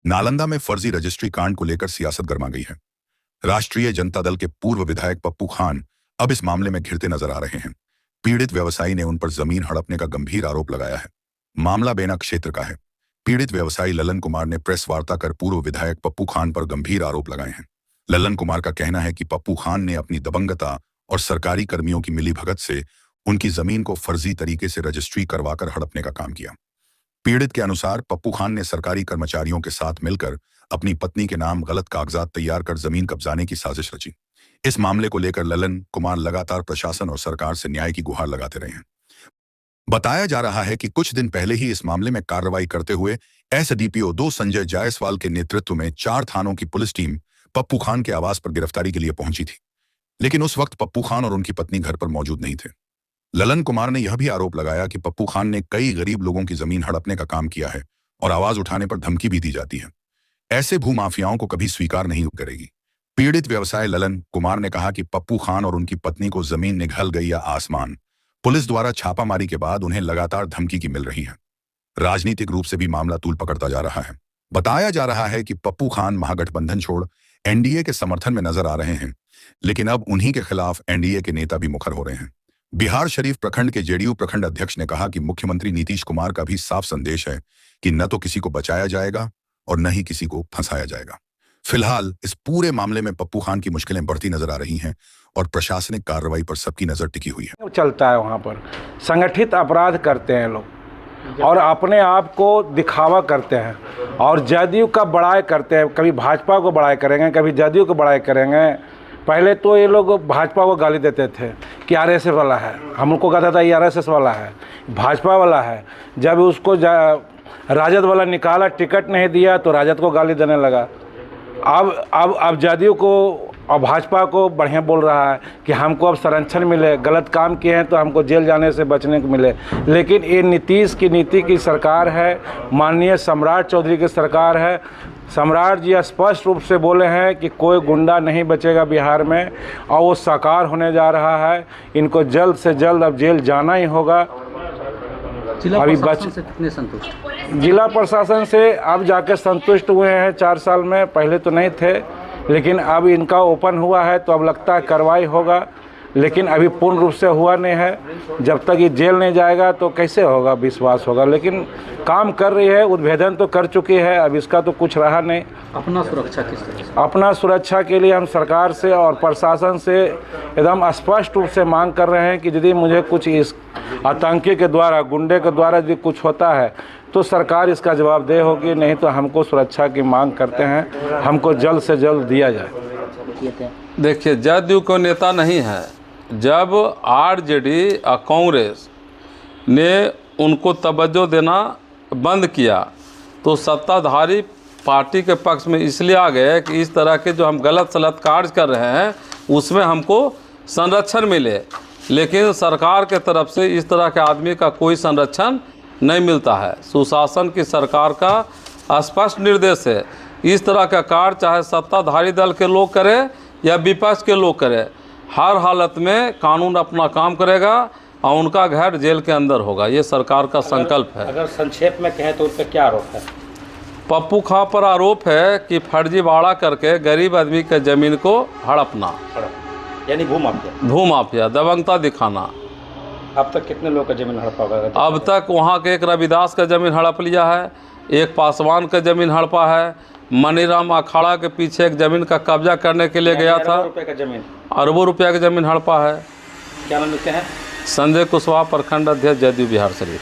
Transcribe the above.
नालंदा में फर्जी रजिस्ट्री कांड को लेकर सियासत गर्मा गई है। राष्ट्रीय जनता दल के पूर्व विधायक पप्पू खान अब इस मामले में घिरते नजर आ रहे हैं। पीड़ित व्यवसायी ने उन पर जमीन हड़पने का गंभीर आरोप लगाया है। मामला बेना क्षेत्र का है। पीड़ित व्यवसायी ललन कुमार ने प्रेस वार्ता कर पूर्व विधायक पप्पू खान पर गंभीर आरोप लगाए हैं। ललन कुमार का कहना है कि पप्पू खान ने अपनी दबंगता और सरकारी कर्मियों की मिलीभगत से उनकी जमीन को फर्जी तरीके से रजिस्ट्री करवाकर हड़पने का काम किया। पीड़ित के अनुसार पप्पू खान ने सरकारी कर्मचारियों के साथ मिलकर अपनी पत्नी के नाम गलत कागजात तैयार कर जमीन कब्जाने की साजिश रची। इस मामले को लेकर ललन कुमार लगातार प्रशासन और सरकार से न्याय की गुहार लगाते रहे हैं। बताया जा रहा है कि कुछ दिन पहले ही इस मामले में कार्रवाई करते हुए एसडीपीओ 2 संजय जायसवाल के नेतृत्व में 4 थानों की पुलिस टीम पप्पू खान के आवास पर गिरफ्तारी के लिए पहुंची थी, लेकिन उस वक्त पप्पू खान और उनकी पत्नी घर पर मौजूद नहीं थे। ललन कुमार ने यह भी आरोप लगाया कि पप्पू खान ने कई गरीब लोगों की जमीन हड़पने का काम किया है और आवाज उठाने पर धमकी भी दी जाती है। ऐसे भूमाफियाओं को कभी स्वीकार नहीं करेगी। पीड़ित व्यवसायी ललन कुमार ने कहा कि पप्पू खान और उनकी पत्नी को जमीन निगल गई या आसमान। पुलिस द्वारा छापामारी के बाद उन्हें लगातार धमकी की मिल रही है। राजनीतिक रूप से भी मामला तूल पकड़ता जा रहा है। बताया जा रहा है कि पप्पू खान महागठबंधन छोड़ एनडीए के समर्थन में नजर आ रहे हैं, लेकिन अब उन्हीं के खिलाफ एनडीए के नेता भी मुखर हो रहे हैं। बिहार शरीफ प्रखंड के जेडीयू प्रखंड अध्यक्ष ने कहा कि मुख्यमंत्री नीतीश कुमार का भी साफ संदेश है कि न तो किसी को बचाया जाएगा और न ही किसी को फंसाया जाएगा। फिलहाल इस पूरे मामले में पप्पू खान की मुश्किलें बढ़ती नजर आ रही हैं और प्रशासनिक कार्रवाई पर सबकी नजर टिकी हुई है। चलता है वहाँ पर संगठित अपराध करते हैं लोग और अपने आप को दिखावा करते हैं और जदयू का बड़ाई करते हैं। कभी भाजपा को बड़ाई करेंगे, कभी जदयू को बड़ाई करेंगे। पहले तो ये लोग भाजपा को गाली देते थे कि आरएसएस वाला है, हमको कहता था ये आरएसएस वाला है, भाजपा वाला है। जब उसको राजद वाला निकाला, टिकट नहीं दिया तो राजद को गाली देने लगा। अब जदयू को और भाजपा को बढ़िया बोल रहा है कि हमको अब संरक्षण मिले, गलत काम किए हैं तो हमको जेल जाने से बचने को मिले। लेकिन ये नीतीश की नीति की सरकार है, माननीय सम्राट चौधरी की सरकार है। सम्राट जी स्पष्ट रूप से बोले हैं कि कोई गुंडा नहीं बचेगा बिहार में और वो साकार होने जा रहा है। इनको जल्द से जल्द अब जेल जाना ही होगा। अभी से कितने संतुष्ट? जिला प्रशासन से अब जाके संतुष्ट हुए हैं 4 साल में, पहले तो नहीं थे, लेकिन अब इनका ओपन हुआ है तो अब लगता है कार्रवाई होगा, लेकिन अभी पूर्ण रूप से हुआ नहीं है। जब तक ये जेल नहीं जाएगा तो कैसे होगा, विश्वास होगा। लेकिन काम कर रही है, उद्भेदन तो कर चुकी है, अब इसका तो कुछ रहा नहीं। अपना सुरक्षा किस तरह से? अपना सुरक्षा के लिए हम सरकार से और प्रशासन से एकदम स्पष्ट रूप से मांग कर रहे हैं कि यदि मुझे कुछ इस आतंकी के द्वारा, गुंडे के द्वारा यदि कुछ होता है तो सरकार इसका जवाबदेह होगी, नहीं तो हमको सुरक्षा की मांग करते हैं, हमको जल्द से जल्द दिया जाए। देखिए, जदयू को नेता नहीं है। जब आरजेडी और कांग्रेस ने उनको तवज्जो देना बंद किया तो सत्ताधारी पार्टी के पक्ष में इसलिए आ गए कि इस तरह के जो हम गलत सलत कार्य कर रहे हैं उसमें हमको संरक्षण मिले। लेकिन सरकार के तरफ से इस तरह के आदमी का कोई संरक्षण नहीं मिलता है। सुशासन की सरकार का स्पष्ट निर्देश है, इस तरह का कार्य चाहे सत्ताधारी दल के लोग करें या विपक्ष के लोग करें, हर हालत में कानून अपना काम करेगा और उनका घर जेल के अंदर होगा। ये सरकार का संकल्प है। अगर संक्षेप में कहें तो उन पर क्या आरोप है? पप्पू खान पर आरोप है कि फर्जीवाड़ा करके गरीब आदमी के ज़मीन को हड़पना, यानी भूमाफिया, भूमाफिया, दबंगता दिखाना। अब तक कितने लोग का ज़मीन हड़पा होगा? अब तक वहाँ के एक रविदास का ज़मीन हड़प लिया है, एक पासवान का ज़मीन हड़पा है, मनीराम अखाड़ा के पीछे एक ज़मीन का कब्जा करने के लिए गया था, अरबों रुपया की ज़मीन हड़पा है। क्या नाम लिखते हैं? संजय कुशवाहा, प्रखंड अध्यक्ष, जदयू बिहार शरीफ।